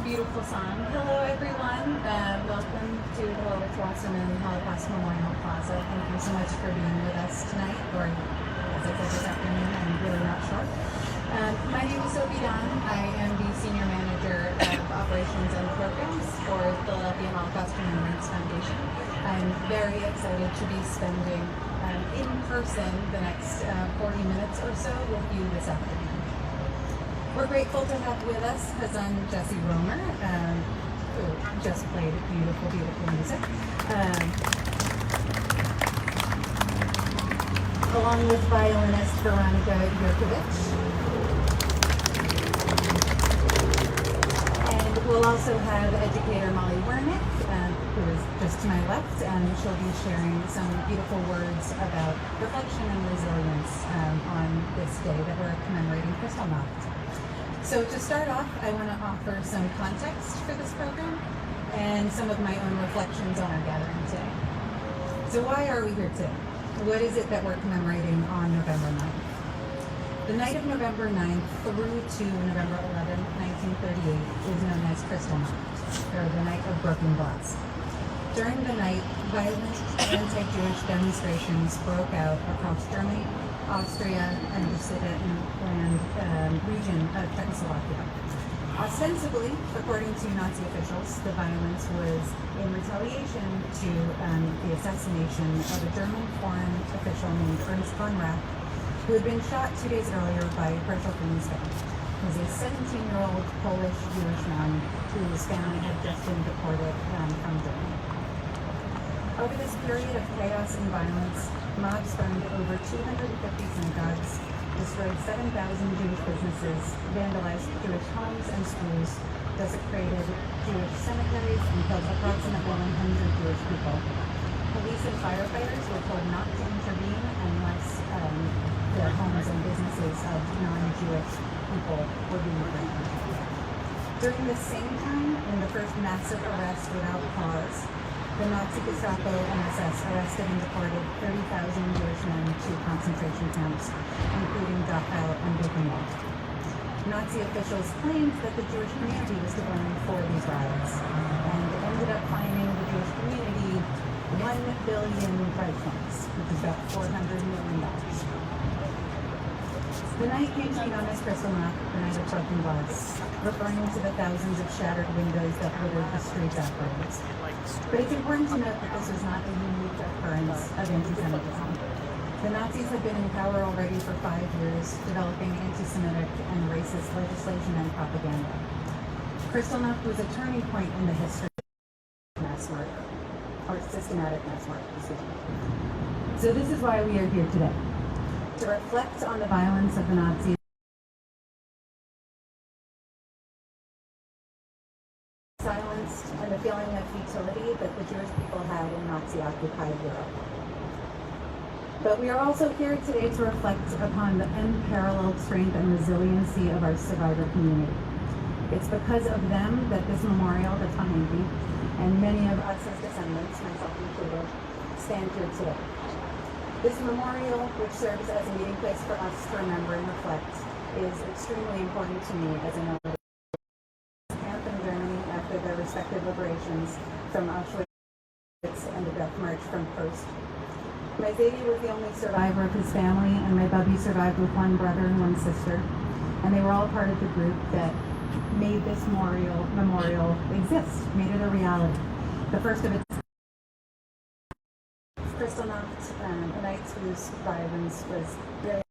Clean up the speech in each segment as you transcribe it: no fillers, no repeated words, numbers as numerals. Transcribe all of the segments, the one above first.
beautiful song. Hello everyone, welcome to the Horwitz-Wasserman Holocaust Memorial Plaza. Thank you so much for being with us tonight, or as I said this afternoon, I'm really not sure. My name is Sophie. I am the Senior Manager of Operations and Programs for Philadelphia Holocaust Commemorates Foundation. I'm very excited to be spending in person the next 40 minutes or so with you this afternoon. We're grateful to have with us Hazzan Jessi Roemer, who just played beautiful, beautiful music, along with violinist Veronica Jurkiewicz. And we'll also have educator Wernick, who is just to my left, and she'll be sharing some beautiful words about reflection and resilience on this day that we're commemorating Kristallnacht. So to start off, I want to offer some context for this program and some of my own reflections on our gathering today. So why are we here today? What is it that we're commemorating on November 9th? The night of November 9th through to November 11th, 1938 is known as Kristallnacht, or the Night of Broken Glass. During the night, violent anti-Jewish demonstrations broke out across Germany, Austria, and the Sudetenland region of Czechoslovakia. Ostensibly, according to Nazi officials, the violence was in retaliation to the assassination of a German foreign official named Ernst von Rath, who had been shot 2 days earlier by Herschel Greenstein. He was a 17-year-old Polish Jewish man whose family had just been deported from Germany. Over this period of chaos and violence, mobs burned over 250 synagogues, destroyed 7,000 Jewish businesses, vandalized Jewish homes and schools, desecrated Jewish cemeteries, and killed approximately 100 Jewish people. Police and firefighters were told not to intervene unless their homes and businesses of non-Jewish people were being burned. During the same time, in the first massive arrest without cause, the Nazi Gestapo and SS arrested and deported 30,000 Jewish men to concentration camps, including Dachau and Buchenwald. Nazi officials claimed that the Jewish community was to blame for these riots, and ended up fining the Jewish community 1 billion Reichsmarks, which is about $400 million. The night came to be known as Kristallnacht, the Night of Broken Glass, referring to the thousands of shattered windows that littered the streets afterwards. But it's important to note that this was not a unique occurrence of anti-Semitism. The Nazis had been in power already for 5 years, developing anti-Semitic and racist legislation and propaganda. Kristallnacht was a turning point in the history of mass murder, or systematic mass murder, excuse me. So this is why we are here today, to reflect on the violence of the Nazis, silenced, and the feeling of futility that the Jewish people had in Nazi-occupied Europe. But we are also here today to reflect upon the unparalleled strength and resiliency of our survivor community. It's because of them that this memorial that's behind me, and many of us as descendants, myself included, stand here today. This memorial, which serves as a meeting place for us to remember and reflect, is extremely important to me as I know camp in Germany after their respective liberations from Auschwitz and the death march from Kursk. My Zadie was the only survivor of his family, and my Bubby survived with 1 brother and 1 sister, and they were all part of the group that made this memorial exist, made it a reality. The first of its Kristallnacht, a night whose violence was really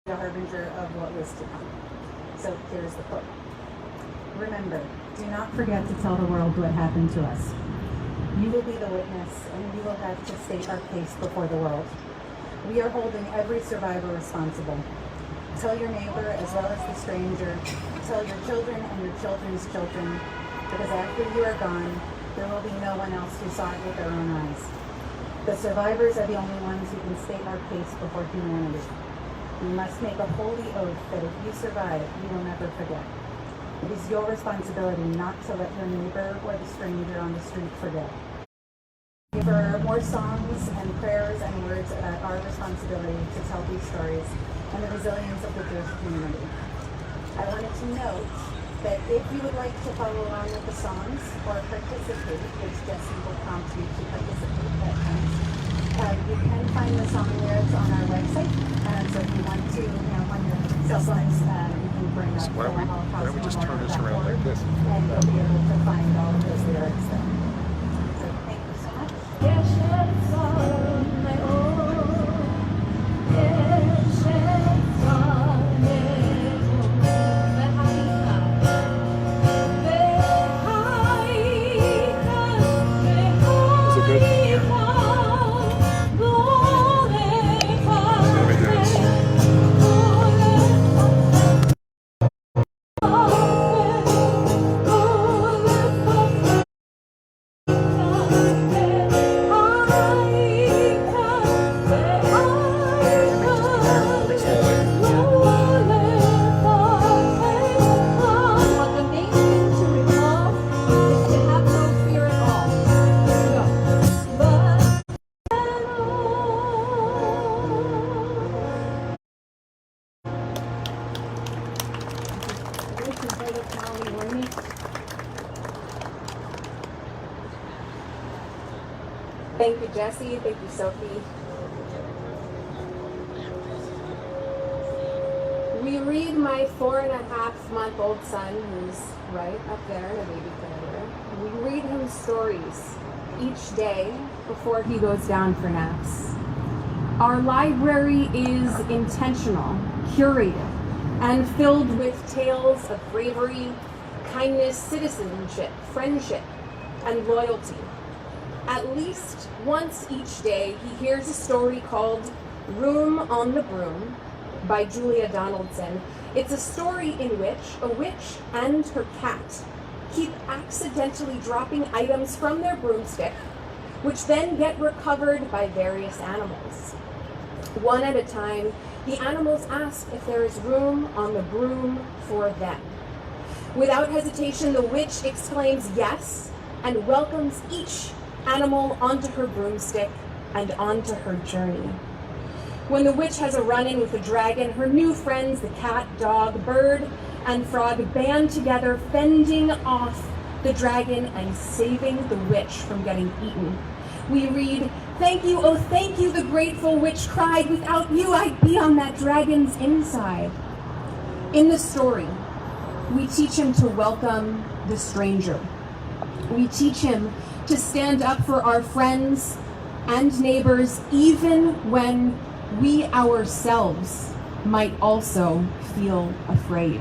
a harbinger of what was to come. So here's the quote. Remember, do not forget to tell the world what happened to us. You will be the witness, and we will have to state our case before the world. We are holding every survivor responsible. Tell your neighbor as well as the stranger. Tell your children and your children's children, because after you are gone, there will be no one else who saw it with their own eyes. The survivors are the only ones who can state our case before humanity. We must make a holy oath that if you survive, you will never forget. It is your responsibility not to let your neighbor or the stranger on the street forget. For more songs and prayers and words about our responsibility to tell these stories and the resilience of the Jewish community. I wanted to note But if you would like to follow along with the songs or participate, which Jessi will prompt you to participate at times, you can find the song lyrics on our website. So if you want to, on your cell phones, you can bring up why don't we just turn this around like this? And you'll be able to find all of those lyrics there. So thank you so much. Thank you, Jessi. Thank you, Sophie. We read my 4.5-month-old son, who's right up there, the baby carrier. We read him stories each day before he goes down for naps. Our library is intentional, curated, and filled with tales of bravery, kindness, citizenship, friendship, and loyalty. At least once each day, he hears a story called Room on the Broom by Julia Donaldson. It's a story in which a witch and her cat keep accidentally dropping items from their broomstick, which then get recovered by various animals. One at a time, the animals ask if there is room on the broom for them. Without hesitation, the witch exclaims yes and welcomes each animal onto her broomstick and onto her journey. When the witch has a run-in with the dragon, her new friends, the cat, dog, bird, and frog, band together, fending off the dragon and saving the witch from getting eaten. We read, "Thank you, oh thank you," the grateful witch cried. "Without you, I'd be on that dragon's inside." In the story, we teach him to welcome the stranger. We teach him to stand up for our friends and neighbors, even when we ourselves might also feel afraid.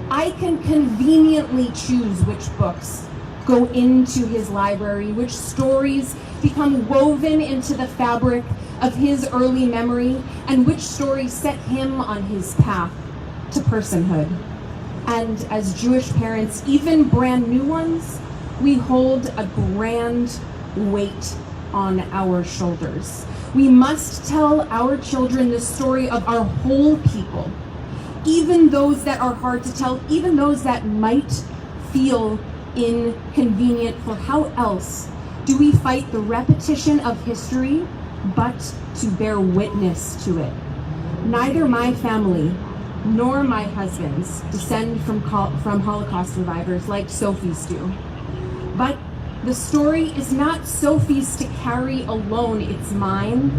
I can conveniently choose which books go into his library, which stories become woven into the fabric of his early memory, and which stories set him on his path to personhood. And as Jewish parents, even brand new ones, we hold a grand weight on our shoulders. We must tell our children the story of our whole people, even those that are hard to tell, even those that might feel inconvenient. For how else do we fight the repetition of history but to bear witness to it? Neither my family nor my husband's descend from Holocaust survivors like Sophie's do. But the story is not Sophie's to carry alone. It's mine,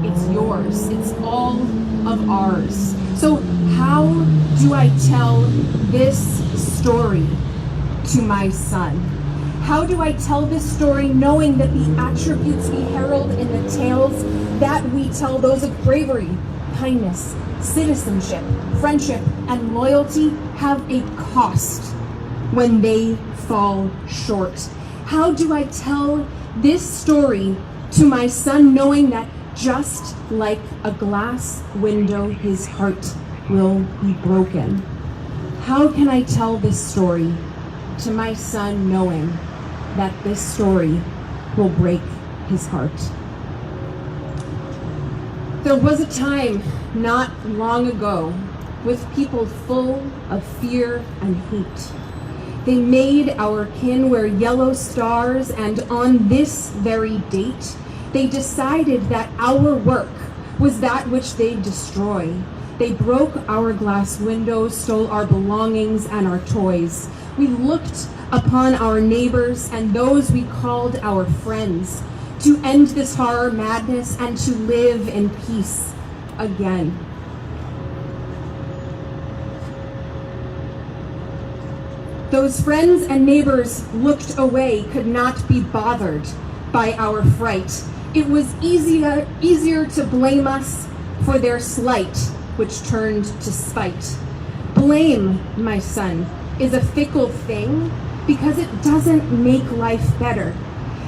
it's yours, it's all of ours. So how do I tell this story to my son? How do I tell this story knowing that the attributes we herald in the tales that we tell, those of bravery, kindness, citizenship, friendship, and loyalty, have a cost when they fall short? How do I tell this story to my son knowing that just like a glass window, his heart will be broken? How can I tell this story to my son knowing that this story will break his heart? There was a time not long ago with people full of fear and hate. They made our kin wear yellow stars, and on this very date, they decided that our work was that which they'd destroy. They broke our glass windows, stole our belongings and our toys. We looked upon our neighbors and those we called our friends to end this horror madness and to live in peace again. Those friends and neighbors looked away, could not be bothered by our fright. It was easier to blame us for their slight, which turned to spite. Blame, my son, is a fickle thing because it doesn't make life better.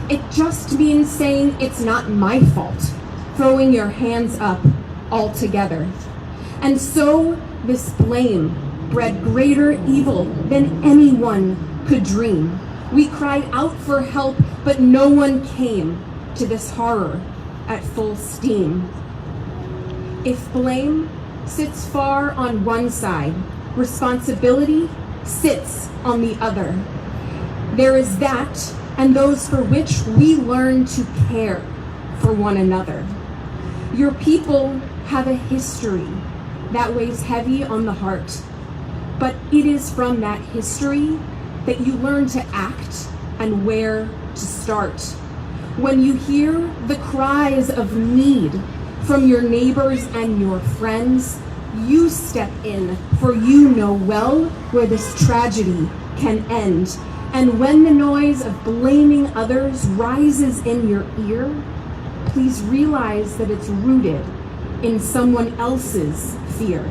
It just means saying it's not my fault, throwing your hands up altogether. And so this blame bred greater evil than anyone could dream. We cried out for help, but no one came to this horror at full steam. If blame sits far on one side, responsibility sits on the other. There is that and those for which we learn to care for one another. Your people have a history that weighs heavy on the heart, but it is from that history that you learn to act and where to start. When you hear the cries of need from your neighbors and your friends, you step in, for you know well where this tragedy can end. And when the noise of blaming others rises in your ear, please realize that it's rooted in someone else's fear.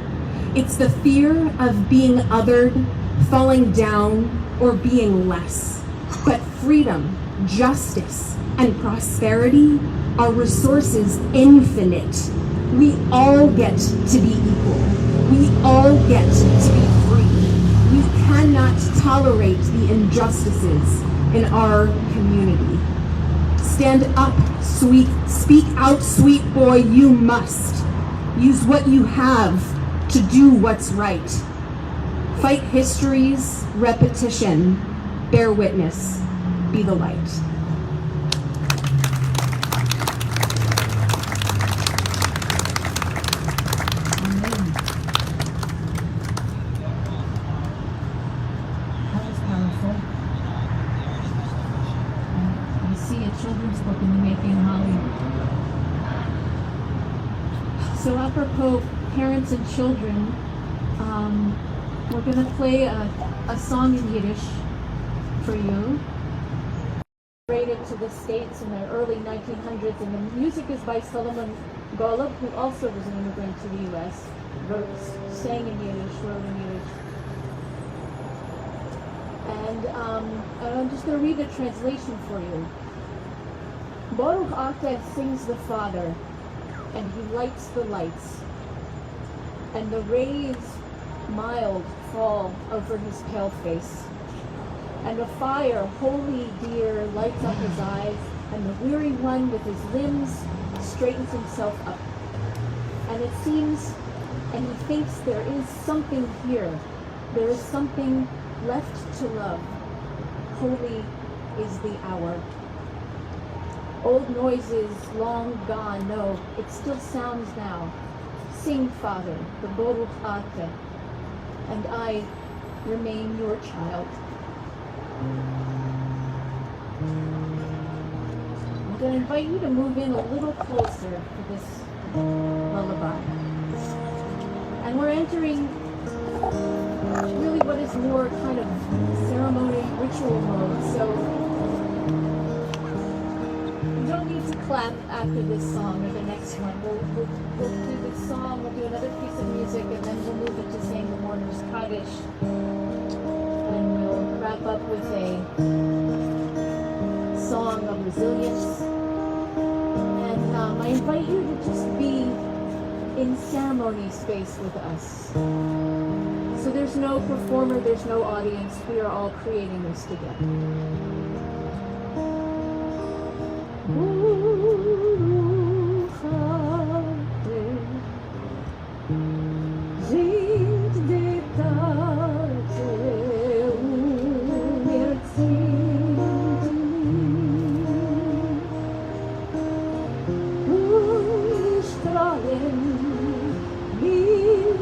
It's the fear of being othered, falling down, or being less. But freedom, justice, and prosperity are resources infinite. We all get to be equal. We all get to be free. We cannot tolerate the injustices in our community. Stand up, sweet, speak out, sweet boy, you must. Use what you have to do what's right. Fight history's repetition. Bear witness. Be the light. So apropos parents and children, we're going to play a song in Yiddish for you. Migrated to the States in the early 1900s, and the music is by Solomon Golub, who also was an immigrant to the U.S., sang in Yiddish, wrote in Yiddish. And I'm just going to read the translation for you. Baruch Ateh sings the Father, and he lights the lights, and the rays mild fall over his pale face, and a fire holy dear lights up his eyes, and the weary one with his limbs straightens himself up, and it seems, and he thinks there is something here, there is something left to love. Holy is the hour. Old noises long gone, no, it still sounds now. Sing, Father, the Baruch Ateh, and I remain your child. I'm going to invite you to move in a little closer to this lullaby. And we're entering really what is more kind of ceremony, ritual mode, so you don't need to clap after this song or the next one. We'll do this song, we'll do another piece of music, and then we'll move into saying the mourner's Kaddish. And we'll wrap up with a song of resilience. And I invite you to just be in ceremony space with us. So there's no performer, there's no audience. We are all creating this together. Wie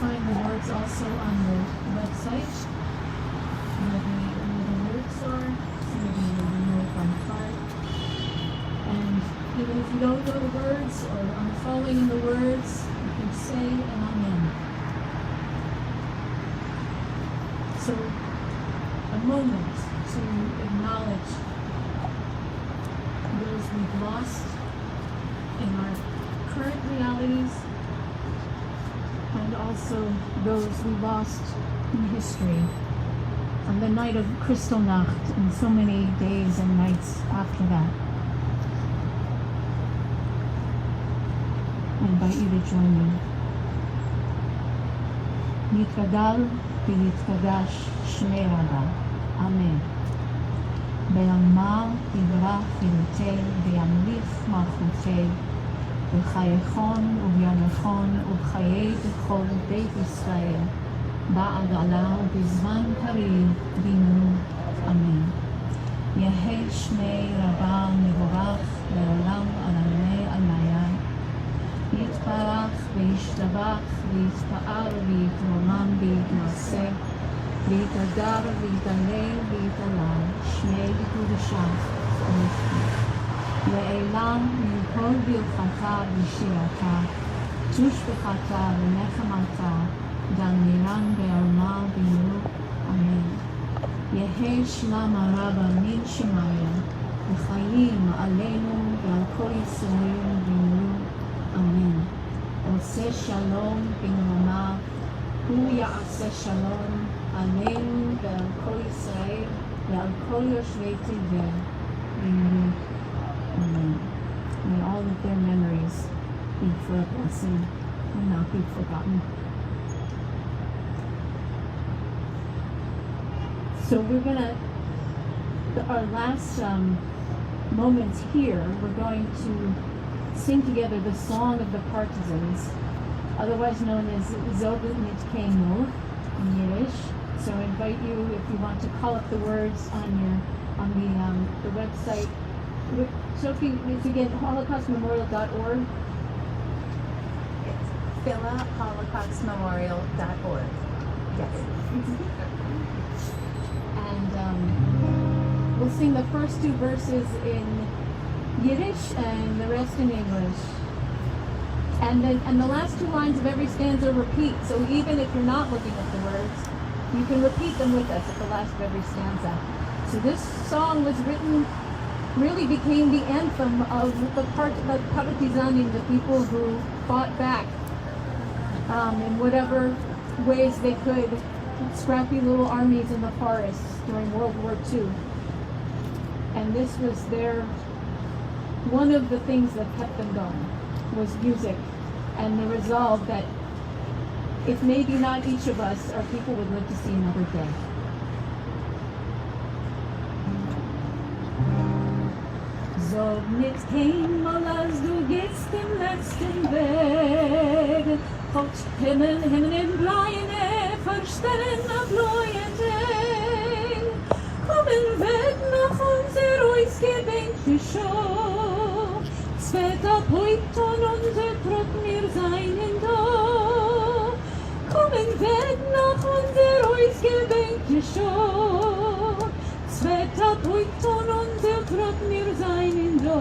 find the words also on the website, where the lyrics are, so maybe you know it by heart. And even if you don't know the words or aren't following in the words, you can say an amen. So, a moment to acknowledge those we've lost in our current realities, and also those we lost in history on the night of Kristallnacht and so many days and nights after that. I invite you to join me. Yitgadal v'yitgadash shmei Rabba. Amen. Be'amar tivrach v'yutei v'yamlich malchutei v'chayechon u'v'yamechon u'chayei b'chol beit Yisrael ba'agala u'bizman kariv b'imnu. Amen. Yehei shmei Rabba mevorach le'olam alamei almaya. Yitbarach v'yishtabach v'yitpa'ar v'yitromam v'yitmaseh v'yitadar v'yitalel v'yitalal shmei b'kudashach v'yifti. Le'elam mikol birchata v'shirata tushbechata v'nechamata damiran be'alma v'yiru. Amen. Yehei shlam haraba min shemaya v'chayim aleinu v'al kol Yisrael v'yiru. Amen. Oseh shalom b'n'romav, hu ya'aseh shalom aleinu ve'al kol Yisrael ve'al kol yoshvei tevel v'yiru. Amen. May all of their memories be for a blessing and not be forgotten. So we're gonna, our last moments here, we're going to sing together the Song of the Partisans, otherwise known as Zobet Nitkenu in Yiddish. So I invite you, if you want to call up the words on the website. Sophie, it's again holocaustmemorial.org. It's philaholocaustmemorial.org. Yes. And we'll sing the first two verses in Yiddish and the rest in English. And the last two lines of every stanza repeat. So even if you're not looking at the words, you can repeat them with us at the last of every stanza. So this song was written, really became the anthem of the partizanim, the people who fought back in whatever ways they could, scrappy little armies in the forests during World War II. And this was one of the things that kept them going was music and the resolve that if maybe not each of us, our people would live to see another day. So nit kein mal als du gehst im letzten Weg, Gott Himmel im Bleine verstellen auf neuen Tag. Kommen weg nach unser ausgedenkte Show, Zwetter Punkt und unser Trott mir seinen da. Kommen weg nach unser ausgedenkte Show, Zwetter Punkt und unser Trott mir seinen da.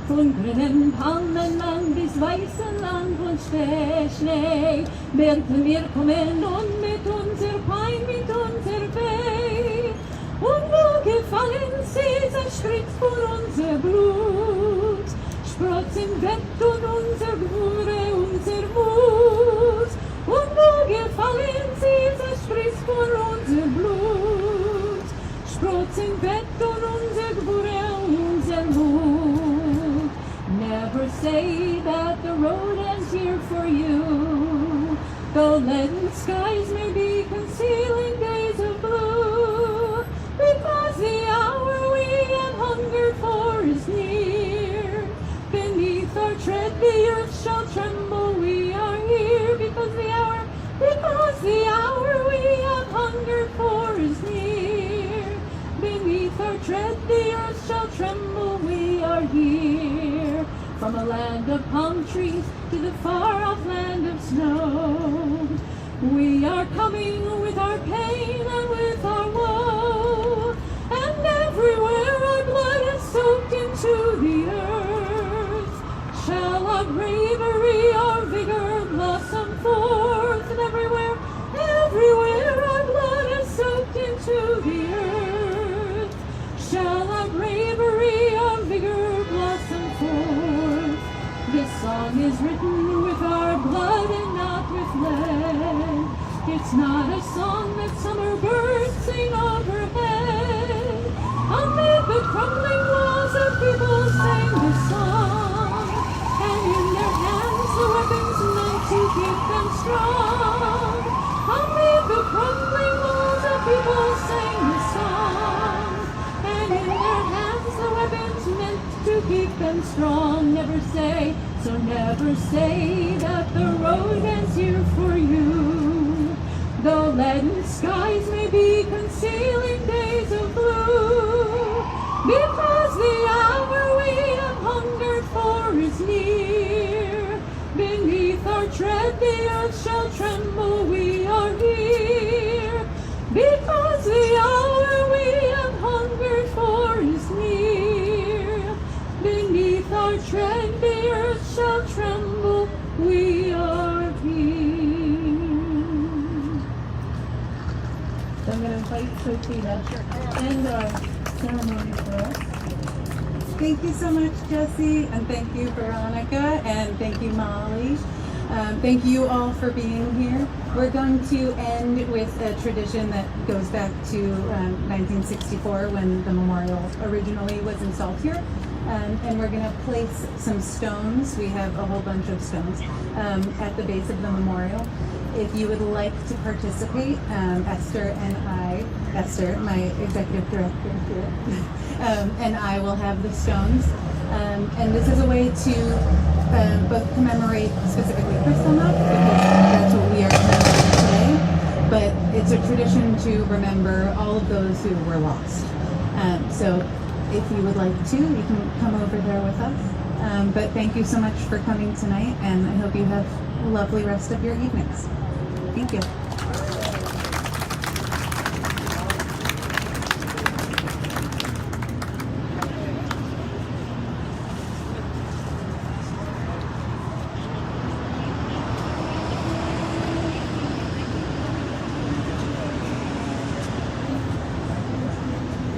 Von grünem Palmenland bis weißem Land von Schnee, werden wir kommen und mit unser Pein, mit unser Weh. Und wo gefallen sie, zerspritzt vor unser Blut, sprotzen weg und unser Gwure, unser Mut. Und wo gefallen sie, zerspritzt vor unser Blut, sprotzen weg und unser Gwure, unser Mut. Never say that the road ends here for you, though leaden skies may be concealing days of blue, because the hour we have hungered for is near. Beneath our tread the earth shall tremble, we are here, because the hour we have hungered for is near. Beneath our tread the earth shall tremble, we are here. From a land of palm trees to the far-off land of snow, It's not a song that summer birds sing overhead. Amid the crumbling walls of people sang this song, and in their hands the weapons meant to keep them strong. Amid the crumbling walls of people sang this song, and in their hands the weapons meant to keep them strong. Never say that the road ends here for you. Though leaden skies may be concealing days of blue, because the hour we have hungered for is near. Beneath our tread the earth shall tremble, we are here. Because the hour we have hungered for is near. Beneath our tread the earth shall tremble, we are here. So I'm going to invite Sophie to end our ceremony for us. Thank you so much, Jessi, and thank you, Veronica, and thank you, Molly. Thank you all for being here. We're going to end with a tradition that goes back to 1964 when the memorial originally was installed here. And we're going to place some stones. We have a whole bunch of stones at the base of the memorial. If you would like to participate, Esther, my executive director here, and I will have the stones. And this is a way to both commemorate specifically Kristallnacht, because that's what we are commemorating today, but it's a tradition to remember all of those who were lost. So if you would like to, you can come over there with us. But thank you so much for coming tonight, and I hope you have a lovely rest of your evenings. Thank you.